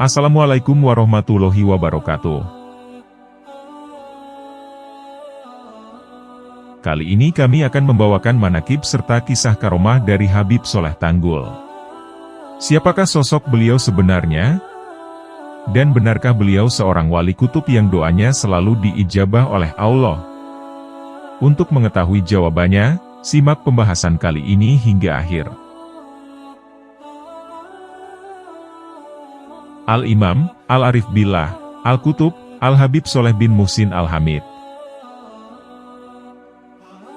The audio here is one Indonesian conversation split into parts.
Assalamualaikum warahmatullahi wabarakatuh. Kali ini kami akan membawakan manaqib serta kisah karomah dari Habib Soleh Tanggul. Siapakah sosok beliau sebenarnya? Dan benarkah beliau seorang wali kutub yang doanya selalu diijabah oleh Allah? Untuk mengetahui jawabannya, simak pembahasan kali ini hingga akhir. Al-Imam, Al-Arif Billah, Al-Kutub, Al-Habib Soleh bin Muhsin Al-Hamid.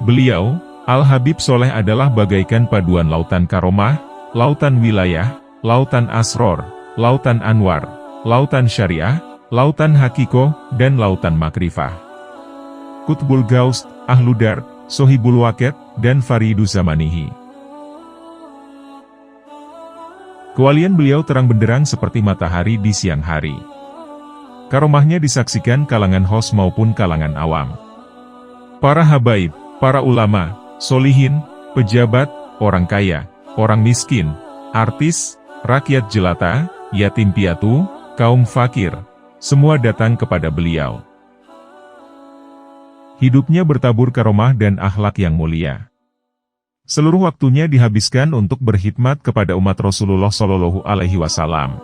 Beliau, Al-Habib Soleh adalah bagaikan paduan lautan karomah, lautan wilayah, lautan asror, lautan anwar, lautan syariah, lautan hakikoh, dan lautan makrifah. Qutbul Gaus, Ahludar, Sohibul Waket, dan Faridu Zamanihi. Kewalian beliau terang benderang seperti matahari di siang hari. Karomahnya disaksikan kalangan khawas maupun kalangan awam. Para habaib, para ulama, solihin, pejabat, orang kaya, orang miskin, artis, rakyat jelata, yatim piatu, kaum fakir, semua datang kepada beliau. Hidupnya bertabur karomah dan akhlak yang mulia. Seluruh waktunya dihabiskan untuk berkhidmat kepada umat Rasulullah Shallallahu Alaihi Wasallam.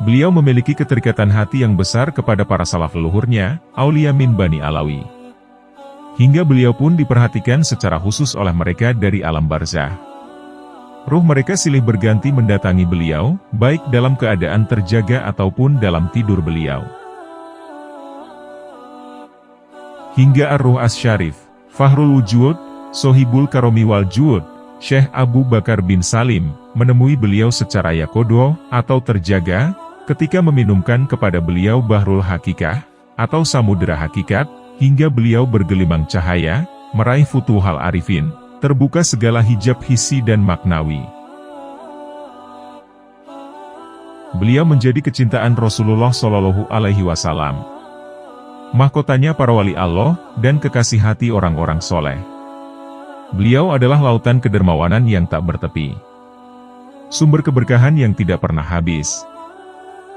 Beliau memiliki keterikatan hati yang besar kepada para salaf leluhurnya, Aulia min Bani Alawi. Hingga beliau pun diperhatikan secara khusus oleh mereka dari alam barzah. Ruh mereka silih berganti mendatangi beliau, baik dalam keadaan terjaga ataupun dalam tidur beliau. Hingga Ar-Ruh Asy-Syarif, Fahrul Wujud, Sohibul Karomi wal Jud, Syekh Abu Bakar bin Salim, menemui beliau secara yaqodoh atau terjaga, ketika meminumkan kepada beliau Bahrul Hakikah, atau Samudera Hakikat, hingga beliau bergelimang cahaya, meraih Futuhal Arifin, terbuka segala hijab hissi dan maknawi. Beliau menjadi kecintaan Rasulullah Shallallahu Alaihi Wasallam. Mahkotanya para wali Allah, dan kekasih hati orang-orang soleh. Beliau adalah lautan kedermawanan yang tak bertepi. Sumber keberkahan yang tidak pernah habis.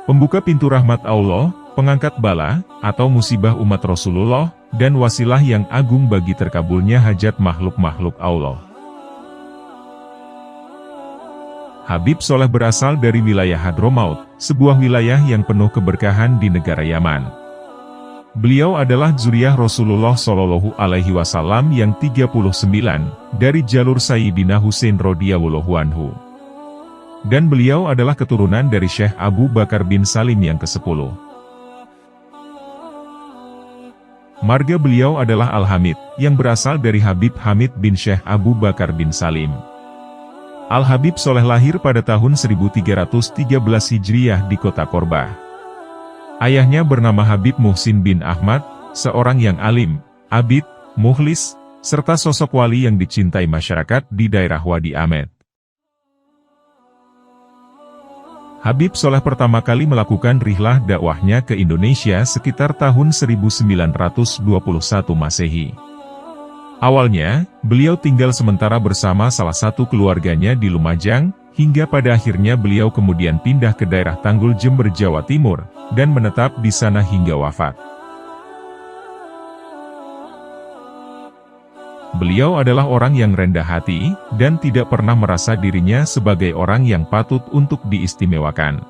Pembuka pintu rahmat Allah, pengangkat bala, atau musibah umat Rasulullah, dan wasilah yang agung bagi terkabulnya hajat makhluk-makhluk Allah. Habib Soleh berasal dari wilayah Hadramaut, sebuah wilayah yang penuh keberkahan di negara Yaman. Beliau adalah zuriyah Rasulullah Shallallahu Alaihi Wasallam yang 39, dari jalur Sayyidina Husain radhiyallahu anhu. Dan beliau adalah keturunan dari Syekh Abu Bakar bin Salim yang ke-10. Marga beliau adalah Al-Hamid, yang berasal dari Habib Hamid bin Syekh Abu Bakar bin Salim. Al-Habib Soleh lahir pada tahun 1313 Hijriyah di kota Korbah. Ayahnya bernama Habib Muhsin bin Ahmad, seorang yang alim, abid, mukhlis, serta sosok wali yang dicintai masyarakat di daerah Wadi Amed. Habib Soleh pertama kali melakukan rihlah dakwahnya ke Indonesia sekitar tahun 1921 Masehi. Awalnya, beliau tinggal sementara bersama salah satu keluarganya di Lumajang, hingga pada akhirnya beliau kemudian pindah ke daerah Tanggul Jember Jawa Timur, dan menetap di sana hingga wafat. Beliau adalah orang yang rendah hati, dan tidak pernah merasa dirinya sebagai orang yang patut untuk diistimewakan.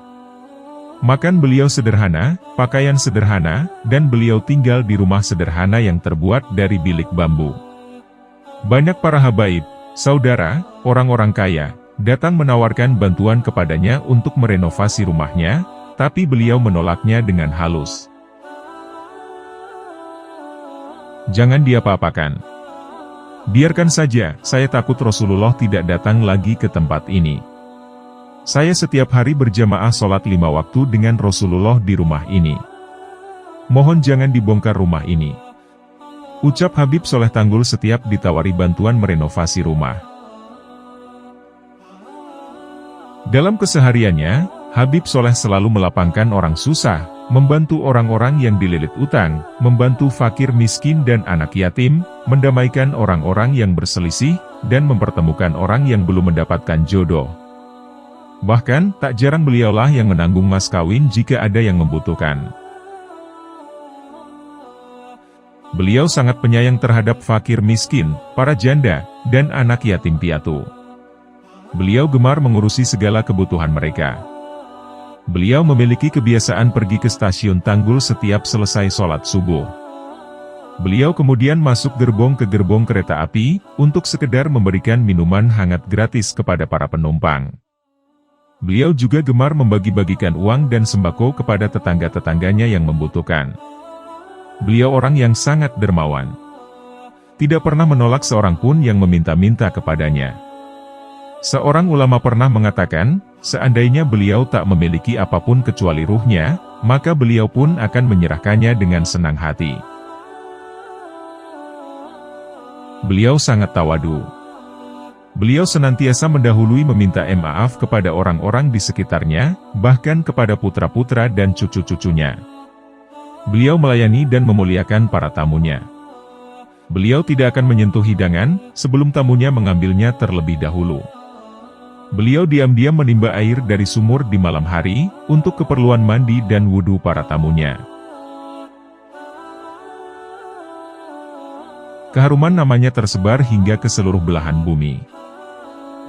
Makan beliau sederhana, pakaian sederhana, dan beliau tinggal di rumah sederhana yang terbuat dari bilik bambu. Banyak para habaib, saudara, orang-orang kaya, datang menawarkan bantuan kepadanya untuk merenovasi rumahnya, tapi beliau menolaknya dengan halus. Jangan diapa-apakan. Biarkan saja, saya takut Rasulullah tidak datang lagi ke tempat ini. Saya setiap hari berjamaah sholat 5 waktu dengan Rasulullah di rumah ini. Mohon jangan dibongkar rumah ini. Ucap Habib Soleh Tanggul setiap ditawari bantuan merenovasi rumah. Dalam kesehariannya, Habib Soleh selalu melapangkan orang susah, membantu orang-orang yang dililit utang, membantu fakir miskin dan anak yatim, mendamaikan orang-orang yang berselisih, dan mempertemukan orang yang belum mendapatkan jodoh. Bahkan, tak jarang beliaulah yang menanggung mas kawin jika ada yang membutuhkan. Beliau sangat penyayang terhadap fakir miskin, para janda, dan anak yatim piatu. Beliau gemar mengurusi segala kebutuhan mereka. Beliau memiliki kebiasaan pergi ke stasiun Tanggul setiap selesai sholat subuh. Beliau kemudian masuk gerbong ke gerbong kereta api, untuk sekedar memberikan minuman hangat gratis kepada para penumpang. Beliau juga gemar membagi-bagikan uang dan sembako kepada tetangga-tetangganya yang membutuhkan. Beliau orang yang sangat dermawan. Tidak pernah menolak seorang pun yang meminta-minta kepadanya. Seorang ulama pernah mengatakan, seandainya beliau tak memiliki apapun kecuali ruhnya, maka beliau pun akan menyerahkannya dengan senang hati. Beliau sangat tawadu. Beliau senantiasa mendahului meminta maaf kepada orang-orang di sekitarnya, bahkan kepada putra-putra dan cucu-cucunya. Beliau melayani dan memuliakan para tamunya. Beliau tidak akan menyentuh hidangan, sebelum tamunya mengambilnya terlebih dahulu. Beliau diam-diam menimba air dari sumur di malam hari, untuk keperluan mandi dan wudhu para tamunya. Keharuman namanya tersebar hingga ke seluruh belahan bumi.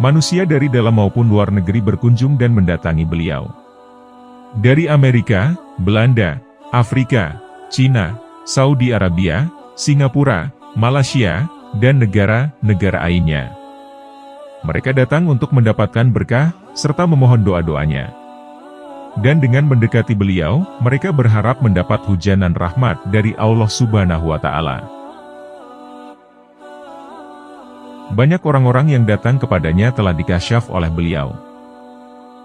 Manusia dari dalam maupun luar negeri berkunjung dan mendatangi beliau. Dari Amerika, Belanda, Afrika, Cina, Saudi Arabia, Singapura, Malaysia, dan negara-negara lainnya. Mereka datang untuk mendapatkan berkah, serta memohon doa-doanya. Dan dengan mendekati beliau, mereka berharap mendapat hujanan rahmat dari Allah Subhanahu wa Ta'ala. Banyak orang-orang yang datang kepadanya telah dikasyaf oleh beliau.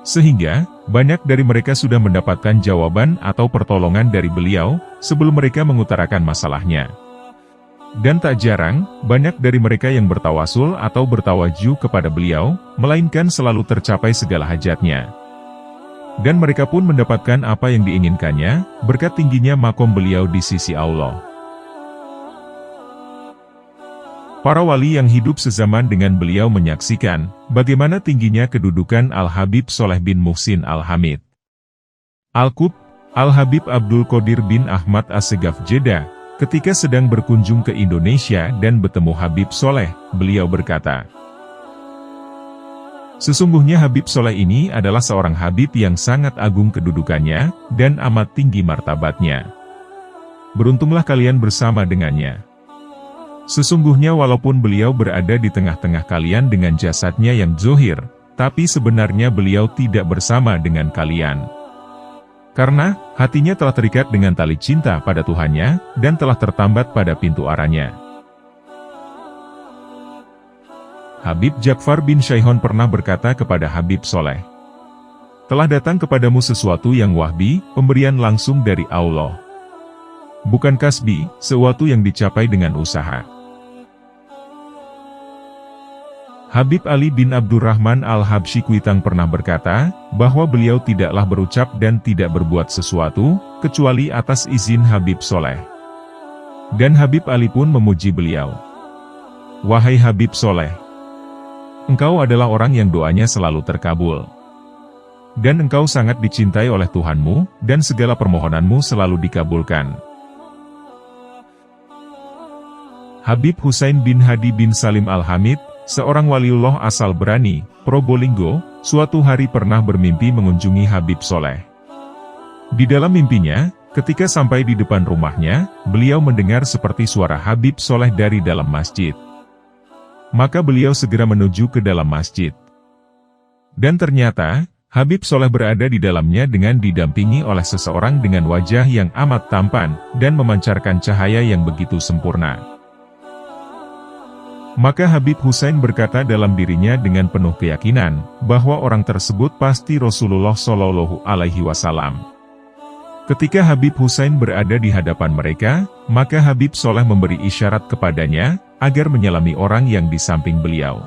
Sehingga, banyak dari mereka sudah mendapatkan jawaban atau pertolongan dari beliau, sebelum mereka mengutarakan masalahnya. Dan tak jarang, banyak dari mereka yang bertawasul atau bertawajuh kepada beliau, melainkan selalu tercapai segala hajatnya. Dan mereka pun mendapatkan apa yang diinginkannya, berkat tingginya makom beliau di sisi Allah. Para wali yang hidup sezaman dengan beliau menyaksikan, bagaimana tingginya kedudukan Al-Habib Soleh bin Muhsin Al-Hamid. Al-Qutb, Al-Habib Abdul Qadir bin Ahmad As-Segaf Jeddah, ketika sedang berkunjung ke Indonesia dan bertemu Habib Soleh, beliau berkata, "Sesungguhnya Habib Soleh ini adalah seorang Habib yang sangat agung kedudukannya, dan amat tinggi martabatnya. Beruntunglah kalian bersama dengannya. Sesungguhnya walaupun beliau berada di tengah-tengah kalian dengan jasadnya yang zuhir, tapi sebenarnya beliau tidak bersama dengan kalian. Karena, hatinya telah terikat dengan tali cinta pada Tuhannya, dan telah tertambat pada pintu arahnya." Habib Ja'far bin Syaihon pernah berkata kepada Habib Soleh, "Telah datang kepadamu sesuatu yang wahbi, pemberian langsung dari Allah. Bukan kasbi, sesuatu yang dicapai dengan usaha." Habib Ali bin Abdurrahman Al-Habsyi Kuitang pernah berkata, bahwa beliau tidaklah berucap dan tidak berbuat sesuatu, kecuali atas izin Habib Soleh. Dan Habib Ali pun memuji beliau. "Wahai Habib Soleh, engkau adalah orang yang doanya selalu terkabul. Dan engkau sangat dicintai oleh Tuhanmu, dan segala permohonanmu selalu dikabulkan." Habib Husain bin Hadi bin Salim Al-Hamid, seorang waliullah asal Berani, Probolinggo, suatu hari pernah bermimpi mengunjungi Habib Soleh. Di dalam mimpinya, ketika sampai di depan rumahnya, beliau mendengar seperti suara Habib Soleh dari dalam masjid. Maka beliau segera menuju ke dalam masjid. Dan ternyata, Habib Soleh berada di dalamnya dengan didampingi oleh seseorang dengan wajah yang amat tampan, dan memancarkan cahaya yang begitu sempurna. Maka Habib Husain berkata dalam dirinya dengan penuh keyakinan, bahwa orang tersebut pasti Rasulullah Shallallahu Alaihi Wasallam. Ketika Habib Husain berada di hadapan mereka, maka Habib Soleh memberi isyarat kepadanya, agar menyalami orang yang di samping beliau.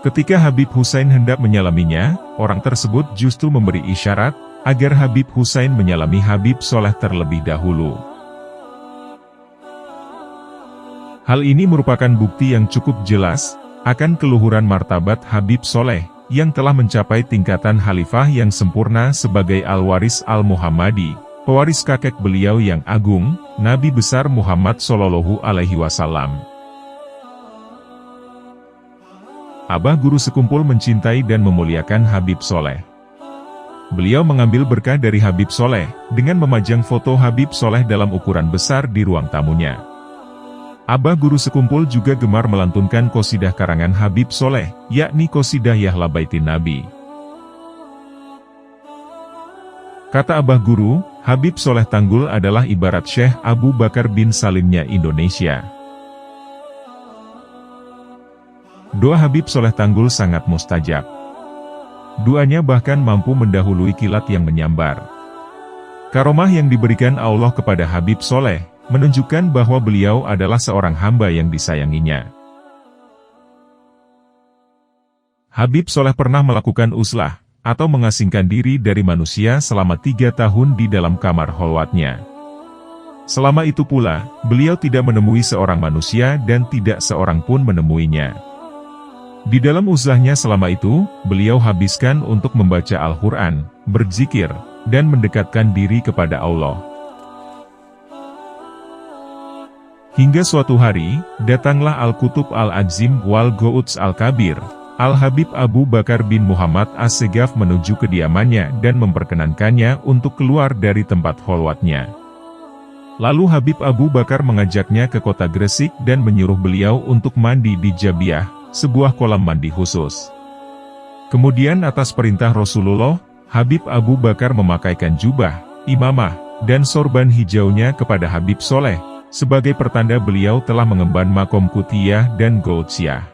Ketika Habib Husain hendak menyalaminya, orang tersebut justru memberi isyarat, agar Habib Husain menyalami Habib Soleh terlebih dahulu. Hal ini merupakan bukti yang cukup jelas, akan keluhuran martabat Habib Soleh, yang telah mencapai tingkatan khalifah yang sempurna sebagai al-waris al-Muhammadi, pewaris kakek beliau yang agung, Nabi besar Muhammad Shallallahu Alaihi Wasallam. Abah guru sekumpul mencintai dan memuliakan Habib Soleh. Beliau mengambil berkah dari Habib Soleh, dengan memajang foto Habib Soleh dalam ukuran besar di ruang tamunya. Abah guru sekumpul juga gemar melantunkan qosidah karangan Habib Soleh, yakni qosidah Yahla Baitin Nabi. Kata Abah guru, Habib Soleh Tanggul adalah ibarat Syekh Abu Bakar bin Salimnya Indonesia. Doa Habib Soleh Tanggul sangat mustajab. Doanya bahkan mampu mendahului kilat yang menyambar. Karomah yang diberikan Allah kepada Habib Soleh, menunjukkan bahwa beliau adalah seorang hamba yang disayanginya. Habib Soleh pernah melakukan uzlah, atau mengasingkan diri dari manusia selama 3 tahun di dalam kamar kholwatnya. Selama itu pula, beliau tidak menemui seorang manusia dan tidak seorang pun menemuinya. Di dalam uzlahnya selama itu, beliau habiskan untuk membaca Al-Quran, berzikir, dan mendekatkan diri kepada Allah. Hingga suatu hari, datanglah Al-Qutub Al-Adzim wal Gouts Al-Kabir, Al-Habib Abu Bakar bin Muhammad As-Segaf menuju kediamannya dan memperkenankannya untuk keluar dari tempat kholwatnya. Lalu Habib Abu Bakar mengajaknya ke kota Gresik dan menyuruh beliau untuk mandi di Jabiah, sebuah kolam mandi khusus. Kemudian atas perintah Rasulullah, Habib Abu Bakar memakaikan jubah, imamah, dan sorban hijaunya kepada Habib Soleh, sebagai pertanda beliau telah mengemban makom Qutiyah dan Goutsiyah.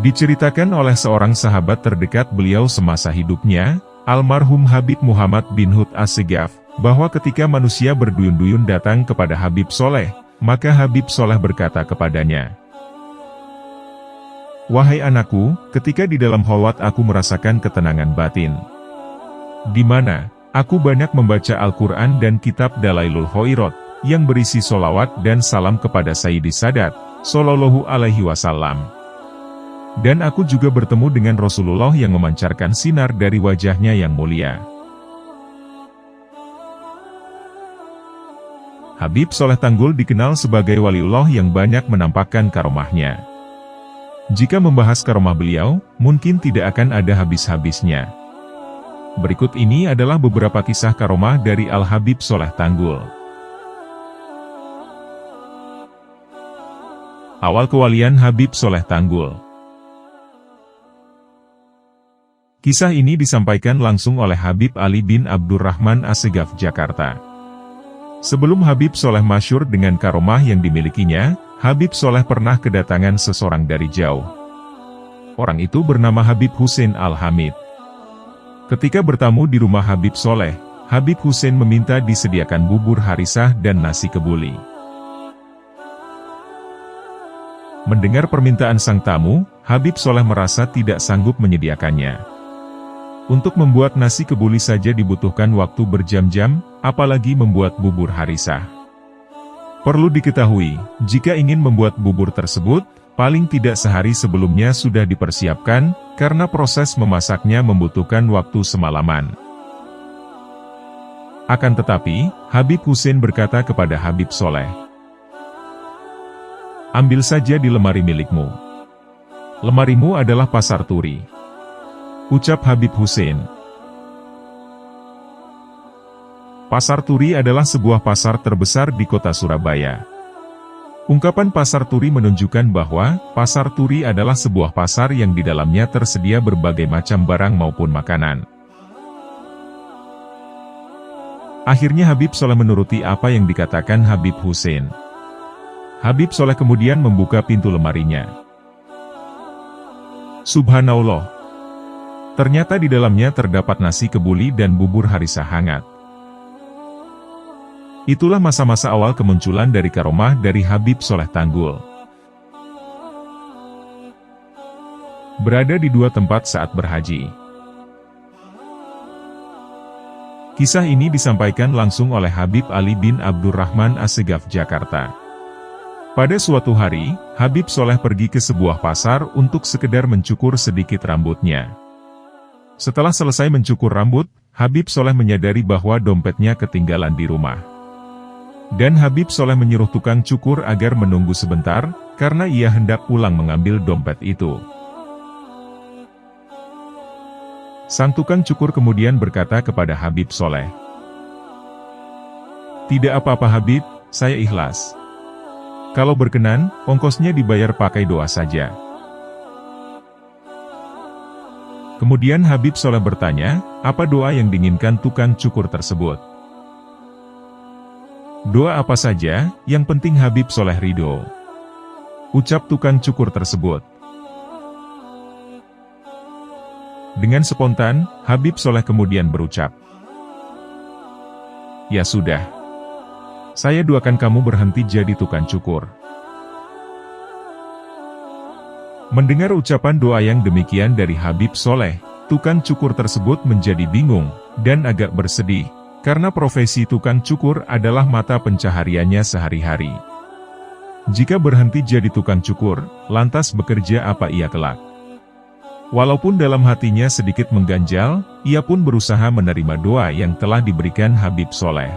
Diceritakan oleh seorang sahabat terdekat beliau semasa hidupnya, almarhum Habib Muhammad bin Hud As-Segaf, bahwa ketika manusia berduyun-duyun datang kepada Habib Soleh, maka Habib Soleh berkata kepadanya, "Wahai anakku, ketika di dalam kholwat aku merasakan ketenangan batin, di mana aku banyak membaca Al-Quran dan kitab Dalailul Khairat, yang berisi solawat dan salam kepada Sayyidi Sadat, Shallallahu Alaihi Wasallam. Dan aku juga bertemu dengan Rasulullah yang memancarkan sinar dari wajahnya yang mulia." Habib Soleh Tanggul dikenal sebagai waliullah yang banyak menampakkan karomahnya. Jika membahas karomah beliau, mungkin tidak akan ada habis-habisnya. Berikut ini adalah beberapa kisah karomah dari Al-Habib Soleh Tanggul. Awal kewalian Habib Soleh Tanggul. Kisah ini disampaikan langsung oleh Habib Ali bin Abdurrahman As-Segaf Jakarta. Sebelum Habib Soleh masyhur dengan karomah yang dimilikinya, Habib Soleh pernah kedatangan seseorang dari jauh. Orang itu bernama Habib Husein Al-Hamid. Ketika bertamu di rumah Habib Soleh, Habib Husein meminta disediakan bubur harisah dan nasi kebuli. Mendengar permintaan sang tamu, Habib Soleh merasa tidak sanggup menyediakannya. Untuk membuat nasi kebuli saja dibutuhkan waktu berjam-jam, apalagi membuat bubur harisah. Perlu diketahui, jika ingin membuat bubur tersebut, paling tidak sehari sebelumnya sudah dipersiapkan, karena proses memasaknya membutuhkan waktu semalaman. Akan tetapi, Habib Husein berkata kepada Habib Soleh, "Ambil saja di lemari milikmu. Lemarimu adalah pasar turi," ucap Habib Husein. Pasar Turi adalah sebuah pasar terbesar di kota Surabaya. Ungkapan pasar turi menunjukkan bahwa, pasar turi adalah sebuah pasar yang di dalamnya tersedia berbagai macam barang maupun makanan. Akhirnya Habib Soleh menuruti apa yang dikatakan Habib Husein. Habib Soleh kemudian membuka pintu lemarinya. Subhanallah. Ternyata di dalamnya terdapat nasi kebuli dan bubur harisah hangat. Itulah masa-masa awal kemunculan dari karomah dari Habib Soleh Tanggul. Berada di dua tempat saat berhaji. Kisah ini disampaikan langsung oleh Habib Ali bin Abdurrahman As-Segaf Jakarta. Pada suatu hari, Habib Soleh pergi ke sebuah pasar untuk sekedar mencukur sedikit rambutnya. Setelah selesai mencukur rambut, Habib Soleh menyadari bahwa dompetnya ketinggalan di rumah. Dan Habib Soleh menyuruh tukang cukur agar menunggu sebentar, karena ia hendak pulang mengambil dompet itu. Sang tukang cukur kemudian berkata kepada Habib Soleh, "Tidak apa-apa Habib, saya ikhlas. Kalau berkenan, ongkosnya dibayar pakai doa saja." Kemudian Habib Soleh bertanya, apa doa yang diinginkan tukang cukur tersebut. "Doa apa saja, yang penting Habib Soleh ridho," ucap tukang cukur tersebut. Dengan spontan, Habib Soleh kemudian berucap, "Ya sudah. Saya doakan kamu berhenti jadi tukang cukur." Mendengar ucapan doa yang demikian dari Habib Soleh, tukang cukur tersebut menjadi bingung, dan agak bersedih, karena profesi tukang cukur adalah mata pencahariannya sehari-hari. Jika berhenti jadi tukang cukur, lantas bekerja apa ia kelak? Walaupun dalam hatinya sedikit mengganjal, ia pun berusaha menerima doa yang telah diberikan Habib Soleh.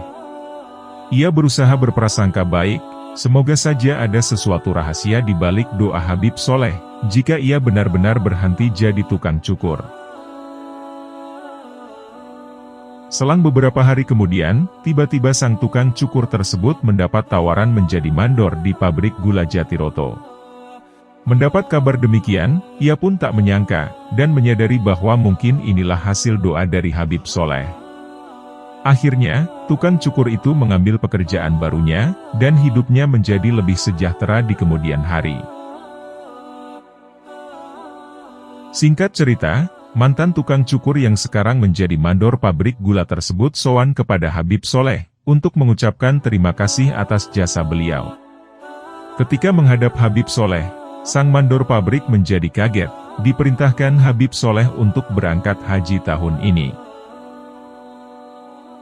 Ia berusaha berprasangka baik, semoga saja ada sesuatu rahasia di balik doa Habib Soleh, jika ia benar-benar berhenti jadi tukang cukur. Selang beberapa hari kemudian, tiba-tiba sang tukang cukur tersebut mendapat tawaran menjadi mandor di pabrik gula Jatiroto. Mendapat kabar demikian, ia pun tak menyangka, dan menyadari bahwa mungkin inilah hasil doa dari Habib Soleh. Akhirnya, tukang cukur itu mengambil pekerjaan barunya, dan hidupnya menjadi lebih sejahtera di kemudian hari. Singkat cerita, mantan tukang cukur yang sekarang menjadi mandor pabrik gula tersebut sowan kepada Habib Soleh, untuk mengucapkan terima kasih atas jasa beliau. Ketika menghadap Habib Soleh, sang mandor pabrik menjadi kaget, diperintahkan Habib Soleh untuk berangkat haji tahun ini.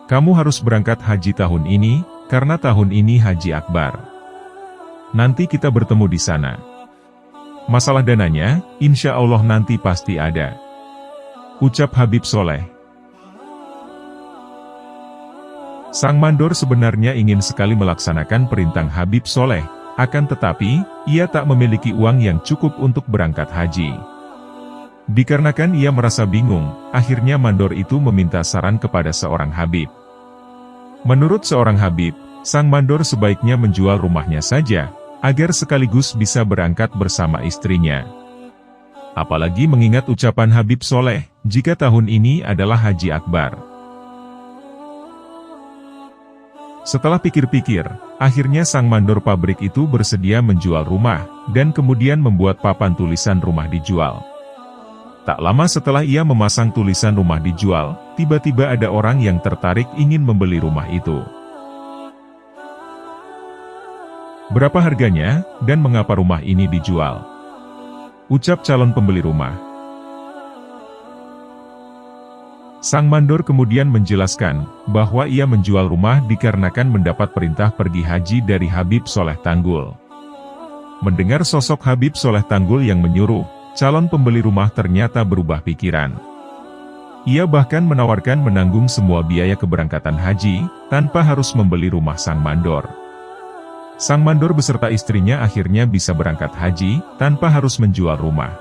"Kamu harus berangkat haji tahun ini, karena tahun ini haji akbar. Nanti kita bertemu di sana. Masalah dananya, insya Allah nanti pasti ada," ucap Habib Soleh. Sang mandor sebenarnya ingin sekali melaksanakan perintah Habib Soleh, akan tetapi, ia tak memiliki uang yang cukup untuk berangkat haji. Dikarenakan ia merasa bingung, akhirnya mandor itu meminta saran kepada seorang Habib. Menurut seorang Habib, sang mandor sebaiknya menjual rumahnya saja, agar sekaligus bisa berangkat bersama istrinya. Apalagi mengingat ucapan Habib Soleh, jika tahun ini adalah haji akbar. Setelah pikir-pikir, akhirnya sang mandor pabrik itu bersedia menjual rumah, dan kemudian membuat papan tulisan rumah dijual. Tak lama setelah ia memasang tulisan rumah dijual, tiba-tiba ada orang yang tertarik ingin membeli rumah itu. "Berapa harganya, dan mengapa rumah ini dijual?" ucap calon pembeli rumah. Sang mandor kemudian menjelaskan, bahwa ia menjual rumah dikarenakan mendapat perintah pergi haji dari Habib Soleh Tanggul. Mendengar sosok Habib Soleh Tanggul yang menyuruh, calon pembeli rumah ternyata berubah pikiran. Ia bahkan menawarkan menanggung semua biaya keberangkatan haji, tanpa harus membeli rumah sang mandor. Sang mandor beserta istrinya akhirnya bisa berangkat haji, tanpa harus menjual rumah.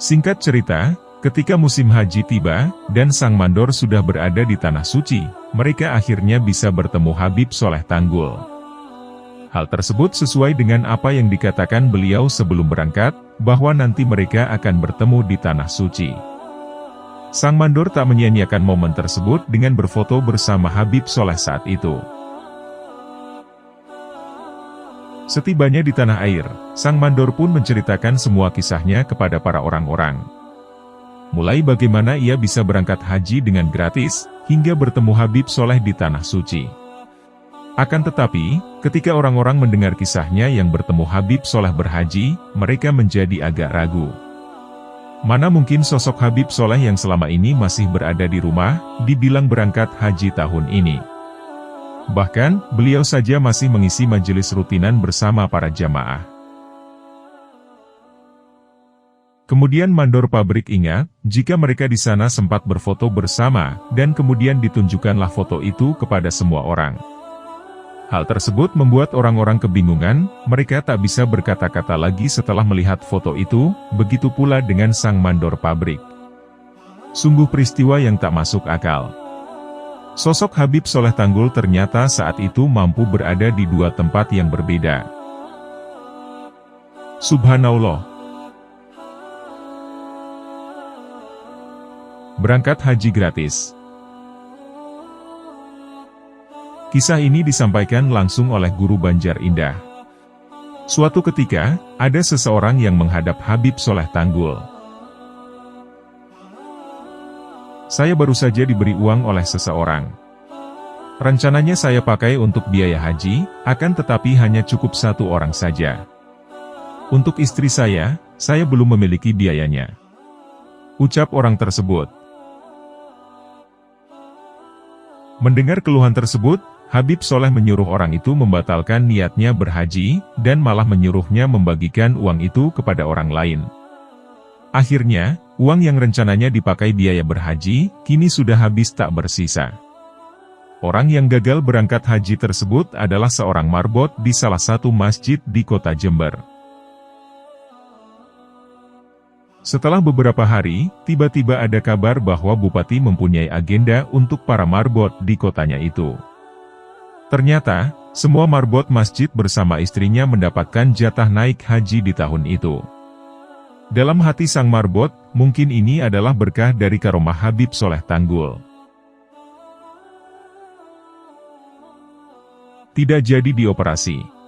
Singkat cerita, ketika musim haji tiba, dan sang mandor sudah berada di Tanah Suci, mereka akhirnya bisa bertemu Habib Soleh Tanggul. Hal tersebut sesuai dengan apa yang dikatakan beliau sebelum berangkat, bahwa nanti mereka akan bertemu di Tanah Suci. Sang mandor tak menyia-nyiakan momen tersebut dengan berfoto bersama Habib Soleh saat itu. Setibanya di tanah air, sang mandor pun menceritakan semua kisahnya kepada para orang-orang. Mulai bagaimana ia bisa berangkat haji dengan gratis, hingga bertemu Habib Soleh di Tanah Suci. Akan tetapi, ketika orang-orang mendengar kisahnya yang bertemu Habib Soleh berhaji, mereka menjadi agak ragu. Mana mungkin sosok Habib Soleh yang selama ini masih berada di rumah, dibilang berangkat haji tahun ini. Bahkan, beliau saja masih mengisi majelis rutinan bersama para jamaah. Kemudian mandor pabrik ingat, jika mereka di sana sempat berfoto bersama, dan kemudian ditunjukkanlah foto itu kepada semua orang. Hal tersebut membuat orang-orang kebingungan, mereka tak bisa berkata-kata lagi setelah melihat foto itu, begitu pula dengan sang mandor pabrik. Sungguh peristiwa yang tak masuk akal. Sosok Habib Soleh Tanggul ternyata saat itu mampu berada di dua tempat yang berbeda. Subhanallah. Berangkat haji gratis. Kisah ini disampaikan langsung oleh Guru Banjar Indah. Suatu ketika, ada seseorang yang menghadap Habib Soleh Tanggul. Saya baru saja diberi uang oleh seseorang. Rencananya saya pakai untuk biaya haji, akan tetapi hanya cukup satu orang saja. Untuk istri saya belum memiliki biayanya. Ucap orang tersebut. Mendengar keluhan tersebut, Habib Soleh menyuruh orang itu membatalkan niatnya berhaji, dan malah menyuruhnya membagikan uang itu kepada orang lain. Akhirnya, uang yang rencananya dipakai biaya berhaji, kini sudah habis tak bersisa. Orang yang gagal berangkat haji tersebut adalah seorang marbot di salah satu masjid di kota Jember. Setelah beberapa hari, tiba-tiba ada kabar bahwa Bupati mempunyai agenda untuk para marbot di kotanya itu. Ternyata, semua marbot masjid bersama istrinya mendapatkan jatah naik haji di tahun itu. Dalam hati sang marbot, mungkin ini adalah berkah dari karomah Habib Soleh Tanggul. Tidak jadi dioperasi.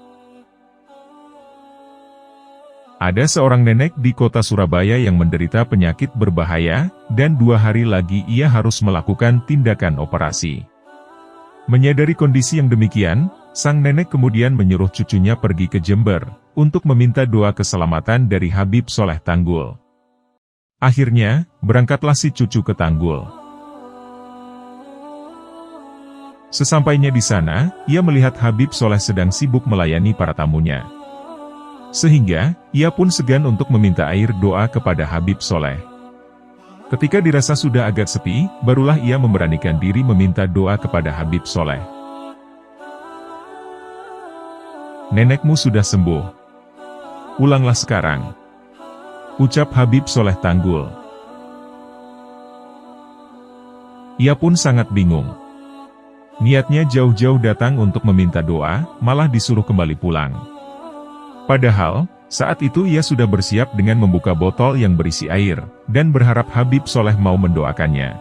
Ada seorang nenek di kota Surabaya yang menderita penyakit berbahaya, dan 2 hari lagi ia harus melakukan tindakan operasi. Menyadari kondisi yang demikian, sang nenek kemudian menyuruh cucunya pergi ke Jember, untuk meminta doa keselamatan dari Habib Soleh Tanggul. Akhirnya, berangkatlah si cucu ke Tanggul. Sesampainya di sana, ia melihat Habib Soleh sedang sibuk melayani para tamunya. Sehingga, ia pun segan untuk meminta air doa kepada Habib Soleh. Ketika dirasa sudah agak sepi, barulah ia memberanikan diri meminta doa kepada Habib Soleh. Nenekmu sudah sembuh. Pulanglah sekarang. Ucap Habib Soleh Tanggul. Ia pun sangat bingung. Niatnya jauh-jauh datang untuk meminta doa, malah disuruh kembali pulang. Padahal, saat itu ia sudah bersiap dengan membuka botol yang berisi air, dan berharap Habib Soleh mau mendoakannya.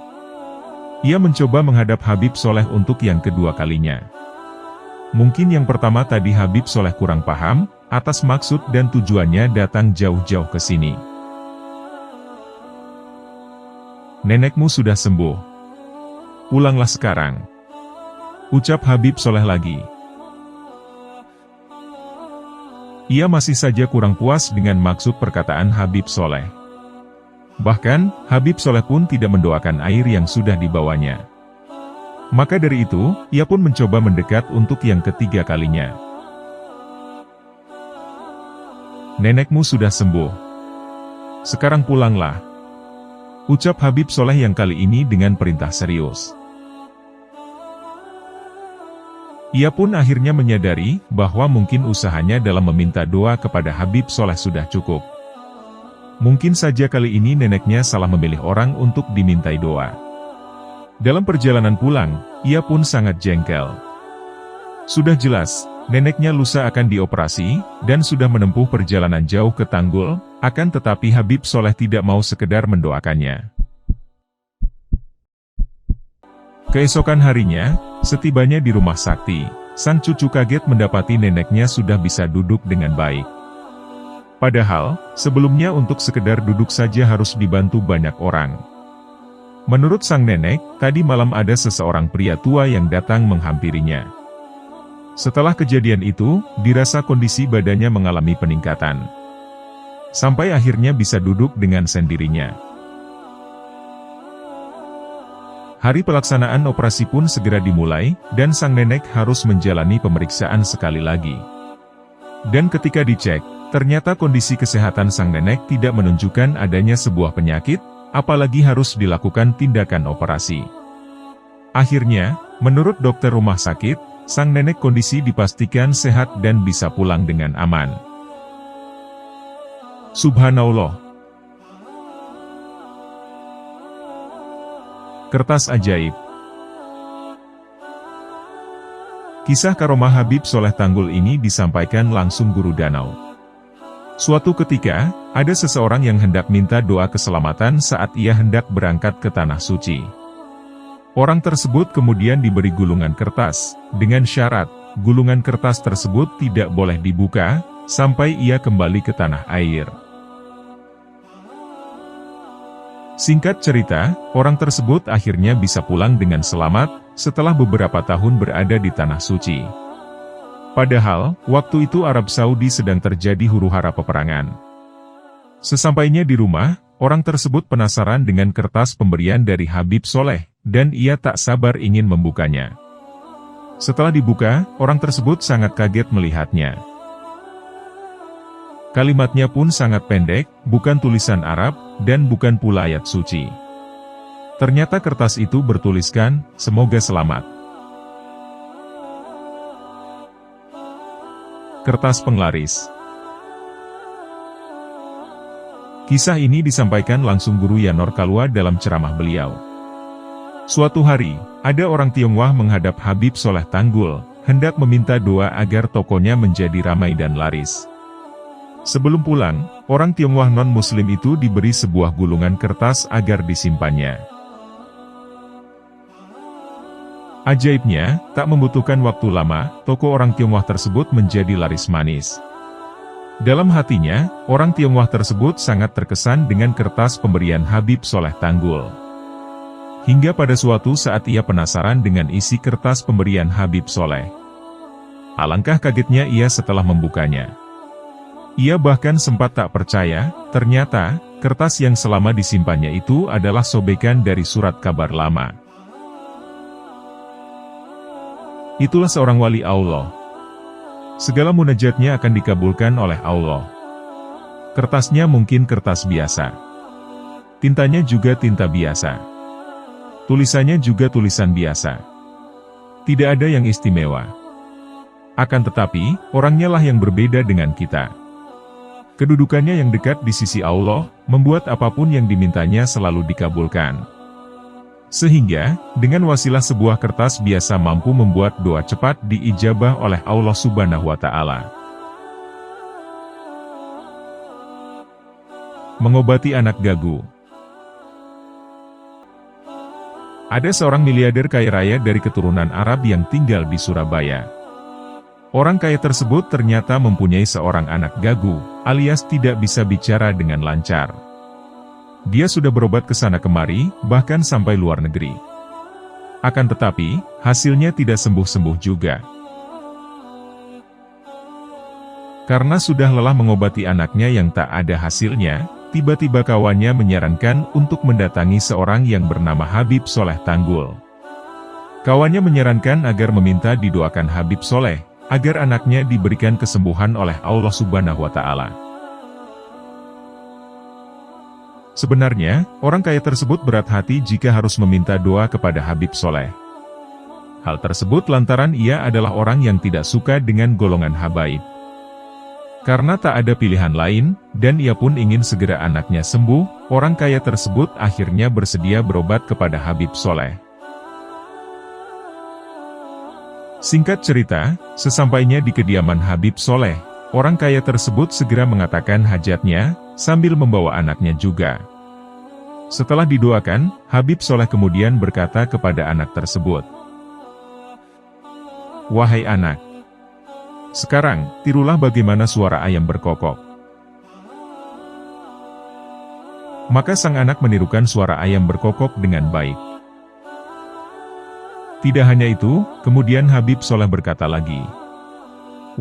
Ia mencoba menghadap Habib Soleh untuk yang kedua kalinya. Mungkin yang pertama tadi Habib Soleh kurang paham, atas maksud dan tujuannya datang jauh-jauh ke sini. Nenekmu sudah sembuh. Pulanglah sekarang. Ucap Habib Soleh lagi. Ia masih saja kurang puas dengan maksud perkataan Habib Soleh. Bahkan, Habib Soleh pun tidak mendoakan air yang sudah dibawanya. Maka dari itu, ia pun mencoba mendekat untuk yang ketiga kalinya. Nenekmu sudah sembuh. Sekarang pulanglah. Ucap Habib Soleh yang kali ini dengan perintah serius. Ia pun akhirnya menyadari bahwa mungkin usahanya dalam meminta doa kepada Habib Soleh sudah cukup. Mungkin saja kali ini neneknya salah memilih orang untuk dimintai doa. Dalam perjalanan pulang, ia pun sangat jengkel. Sudah jelas, neneknya lusa akan dioperasi, dan sudah menempuh perjalanan jauh ke Tanggul, akan tetapi Habib Soleh tidak mau sekedar mendoakannya. Keesokan harinya, setibanya di rumah sakti, sang cucu kaget mendapati neneknya sudah bisa duduk dengan baik. Padahal, sebelumnya untuk sekedar duduk saja harus dibantu banyak orang. Menurut sang nenek, tadi malam ada seseorang pria tua yang datang menghampirinya. Setelah kejadian itu, dirasa kondisi badannya mengalami peningkatan. Sampai akhirnya bisa duduk dengan sendirinya. Hari pelaksanaan operasi pun segera dimulai, dan sang nenek harus menjalani pemeriksaan sekali lagi. Dan ketika dicek, ternyata kondisi kesehatan sang nenek tidak menunjukkan adanya sebuah penyakit, apalagi harus dilakukan tindakan operasi. Akhirnya, menurut dokter rumah sakit, sang nenek kondisi dipastikan sehat dan bisa pulang dengan aman. Subhanallah. Kertas ajaib. Kisah karomah Habib Soleh Tanggul ini disampaikan langsung Guru Danau. Suatu ketika, ada seseorang yang hendak minta doa keselamatan saat ia hendak berangkat ke Tanah Suci. Orang tersebut kemudian diberi gulungan kertas, dengan syarat, gulungan kertas tersebut tidak boleh dibuka, sampai ia kembali ke tanah air. Singkat cerita, orang tersebut akhirnya bisa pulang dengan selamat, setelah beberapa tahun berada di Tanah Suci. Padahal, waktu itu Arab Saudi sedang terjadi huru-hara peperangan. Sesampainya di rumah, orang tersebut penasaran dengan kertas pemberian dari Habib Soleh, dan ia tak sabar ingin membukanya. Setelah dibuka, orang tersebut sangat kaget melihatnya. Kalimatnya pun sangat pendek, bukan tulisan Arab, dan bukan pula ayat suci. Ternyata kertas itu bertuliskan, "Semoga selamat." Kertas penglaris. Kisah ini disampaikan langsung Guru Yanor Kalua dalam ceramah beliau. Suatu hari, ada orang Tionghoa menghadap Habib Soleh Tanggul, hendak meminta doa agar tokonya menjadi ramai dan laris. Sebelum pulang, orang Tionghoa non-muslim itu diberi sebuah gulungan kertas agar disimpannya. Ajaibnya, tak membutuhkan waktu lama, toko orang Tionghoa tersebut menjadi laris manis. Dalam hatinya, orang Tionghoa tersebut sangat terkesan dengan kertas pemberian Habib Soleh Tanggul. Hingga pada suatu saat ia penasaran dengan isi kertas pemberian Habib Soleh. Alangkah kagetnya ia setelah membukanya. Ia bahkan sempat tak percaya, ternyata, kertas yang selama disimpannya itu adalah sobekan dari surat kabar lama. Itulah seorang wali Allah. Segala munajatnya akan dikabulkan oleh Allah. Kertasnya mungkin kertas biasa. Tintanya juga tinta biasa. Tulisannya juga tulisan biasa. Tidak ada yang istimewa. Akan tetapi, orangnya lah yang berbeda dengan kita. Kedudukannya yang dekat di sisi Allah, membuat apapun yang dimintanya selalu dikabulkan. Sehingga, dengan wasilah sebuah kertas biasa mampu membuat doa cepat diijabah oleh Allah Subhanahu wa Ta'ala. Mengobati anak gagu. Ada seorang miliarder kaya raya dari keturunan Arab yang tinggal di Surabaya. Orang kaya tersebut ternyata mempunyai seorang anak gagu, alias tidak bisa bicara dengan lancar. Dia sudah berobat ke sana kemari, bahkan sampai luar negeri. Akan tetapi, hasilnya tidak sembuh-sembuh juga. Karena sudah lelah mengobati anaknya yang tak ada hasilnya, tiba-tiba kawannya menyarankan untuk mendatangi seorang yang bernama Habib Soleh Tanggul. Kawannya menyarankan agar meminta didoakan Habib Soleh, agar anaknya diberikan kesembuhan oleh Allah Subhanahu wa Ta'ala. Sebenarnya, orang kaya tersebut berat hati jika harus meminta doa kepada Habib Soleh. Hal tersebut lantaran ia adalah orang yang tidak suka dengan golongan habaib. Karena tak ada pilihan lain, dan ia pun ingin segera anaknya sembuh, orang kaya tersebut akhirnya bersedia berobat kepada Habib Soleh. Singkat cerita, sesampainya di kediaman Habib Soleh, orang kaya tersebut segera mengatakan hajatnya, sambil membawa anaknya juga. Setelah didoakan, Habib Soleh kemudian berkata kepada anak tersebut, "Wahai anak, sekarang, tirulah bagaimana suara ayam berkokok." Maka sang anak menirukan suara ayam berkokok dengan baik. Tidak hanya itu, kemudian Habib Soleh berkata lagi,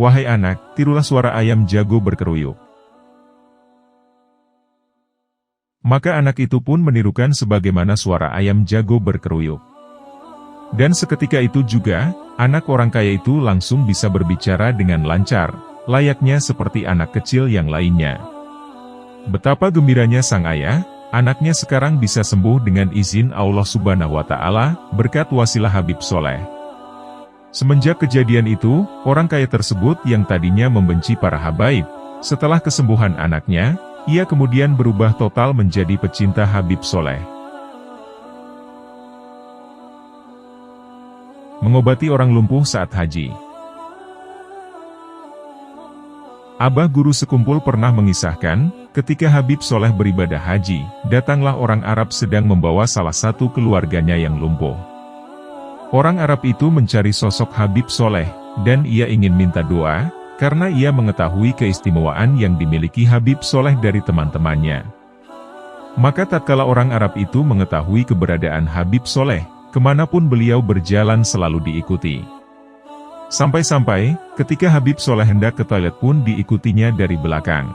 "Wahai anak, tirulah suara ayam jago berkeruyuk." Maka anak itu pun menirukan sebagaimana suara ayam jago berkeruyuk. Dan seketika itu juga, anak orang kaya itu langsung bisa berbicara dengan lancar, layaknya seperti anak kecil yang lainnya. Betapa gembiranya sang ayah, anaknya sekarang bisa sembuh dengan izin Allah Subhanahu wa Ta'ala, berkat wasilah Habib Soleh. Semenjak kejadian itu, orang kaya tersebut yang tadinya membenci para habaib, setelah kesembuhan anaknya, ia kemudian berubah total menjadi pecinta Habib Soleh. Mengobati orang lumpuh saat haji. Abah guru sekumpul pernah mengisahkan, ketika Habib Soleh beribadah haji, datanglah orang Arab sedang membawa salah satu keluarganya yang lumpuh. Orang Arab itu mencari sosok Habib Soleh, dan ia ingin minta doa, karena ia mengetahui keistimewaan yang dimiliki Habib Soleh dari teman-temannya. Maka tatkala orang Arab itu mengetahui keberadaan Habib Soleh, kemanapun beliau berjalan selalu diikuti. Sampai-sampai, ketika Habib Soleh hendak ke toilet pun diikutinya dari belakang.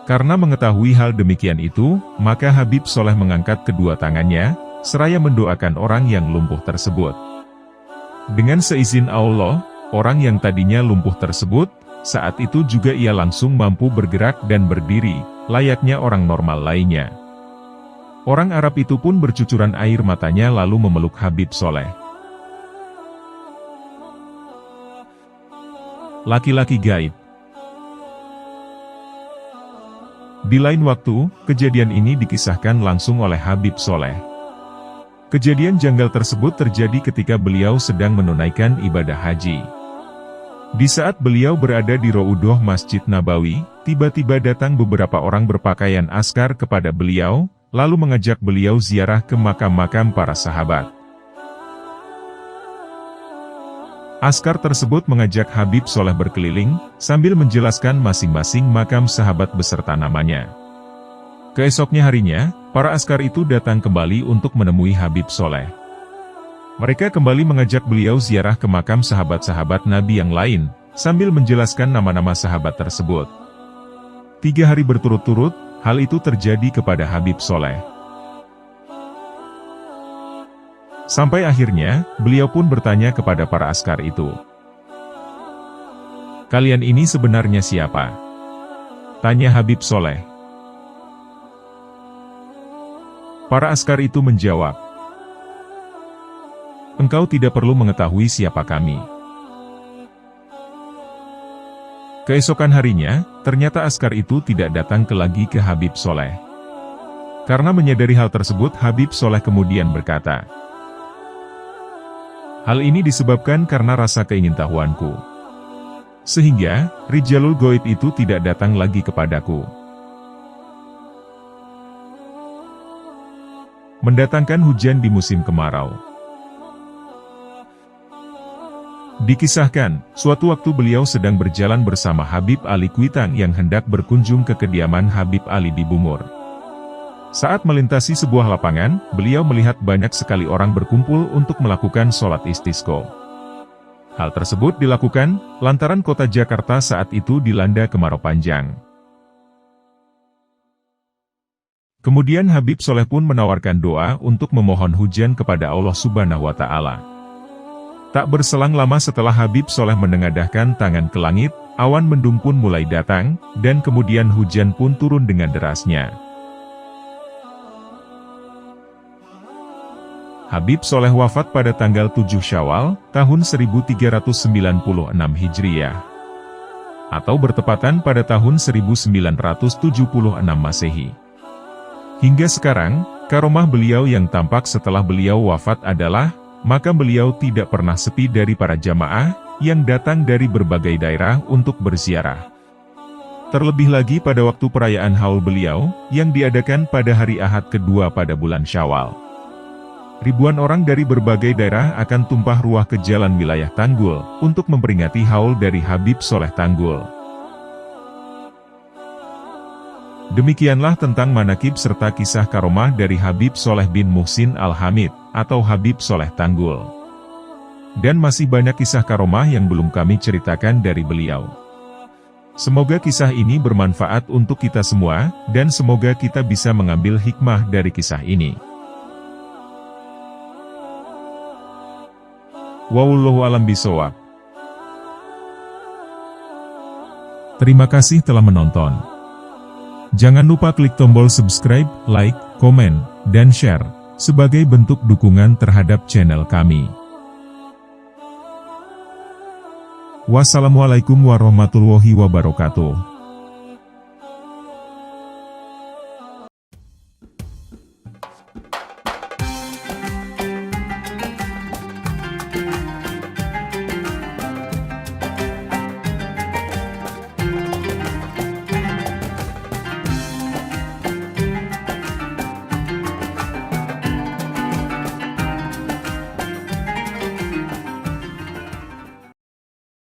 Karena mengetahui hal demikian itu, maka Habib Soleh mengangkat kedua tangannya, seraya mendoakan orang yang lumpuh tersebut. Dengan seizin Allah, orang yang tadinya lumpuh tersebut, saat itu juga ia langsung mampu bergerak dan berdiri, layaknya orang normal lainnya. Orang Arab itu pun bercucuran air matanya lalu memeluk Habib Soleh. Laki-laki gaib. Di lain waktu, kejadian ini dikisahkan langsung oleh Habib Soleh. Kejadian janggal tersebut terjadi ketika beliau sedang menunaikan ibadah haji. Di saat beliau berada di Raudhah Masjid Nabawi, tiba-tiba datang beberapa orang berpakaian askar kepada beliau, lalu mengajak beliau ziarah ke makam-makam para sahabat. Askar tersebut mengajak Habib Soleh berkeliling, sambil menjelaskan masing-masing makam sahabat beserta namanya. Keesoknya harinya, para askar itu datang kembali untuk menemui Habib Soleh. Mereka kembali mengajak beliau ziarah ke makam sahabat-sahabat Nabi yang lain, sambil menjelaskan nama-nama sahabat tersebut. 3 hari berturut-turut, hal itu terjadi kepada Habib Soleh. Sampai akhirnya, beliau pun bertanya kepada para askar itu. "Kalian ini sebenarnya siapa?" tanya Habib Soleh. Para askar itu menjawab, "Engkau tidak perlu mengetahui siapa kami." Keesokan harinya, ternyata askar itu tidak datang lagi ke Habib Soleh. Karena menyadari hal tersebut, Habib Soleh kemudian berkata, "Hal ini disebabkan karena rasa keingintahuanku. Sehingga, Rijalul Ghaib itu tidak datang lagi kepadaku." Mendatangkan hujan di musim kemarau. Dikisahkan, suatu waktu beliau sedang berjalan bersama Habib Ali Kuitang yang hendak berkunjung ke kediaman Habib Ali di Bungur. Saat melintasi sebuah lapangan, beliau melihat banyak sekali orang berkumpul untuk melakukan sholat istisqa. Hal tersebut dilakukan, lantaran kota Jakarta saat itu dilanda kemarau panjang. Kemudian Habib Soleh pun menawarkan doa untuk memohon hujan kepada Allah Subhanahu wa Ta'ala. Tak berselang lama setelah Habib Soleh menengadahkan tangan ke langit, awan mendung pun mulai datang, dan kemudian hujan pun turun dengan derasnya. Habib Soleh wafat pada tanggal 7 Syawal, tahun 1396 Hijriah. Atau bertepatan pada tahun 1976 Masehi. Hingga sekarang, karomah beliau yang tampak setelah beliau wafat adalah, maka beliau tidak pernah sepi dari para jamaah, yang datang dari berbagai daerah untuk berziarah. Terlebih lagi pada waktu perayaan haul beliau, yang diadakan pada hari Ahad kedua pada bulan Syawal. Ribuan orang dari berbagai daerah akan tumpah ruah ke jalan wilayah Tanggul, untuk memperingati haul dari Habib Soleh Tanggul. Demikianlah tentang manakib serta kisah karomah dari Habib Soleh bin Muhsin Al-Hamid, atau Habib Soleh Tanggul. Dan masih banyak kisah karomah yang belum kami ceritakan dari beliau. Semoga kisah ini bermanfaat untuk kita semua, dan semoga kita bisa mengambil hikmah dari kisah ini. Wallahu a'lam bishawab. Terima kasih telah menonton. Jangan lupa klik tombol subscribe, like, komen, dan share, sebagai bentuk dukungan terhadap channel kami. Wassalamualaikum warahmatullahi wabarakatuh.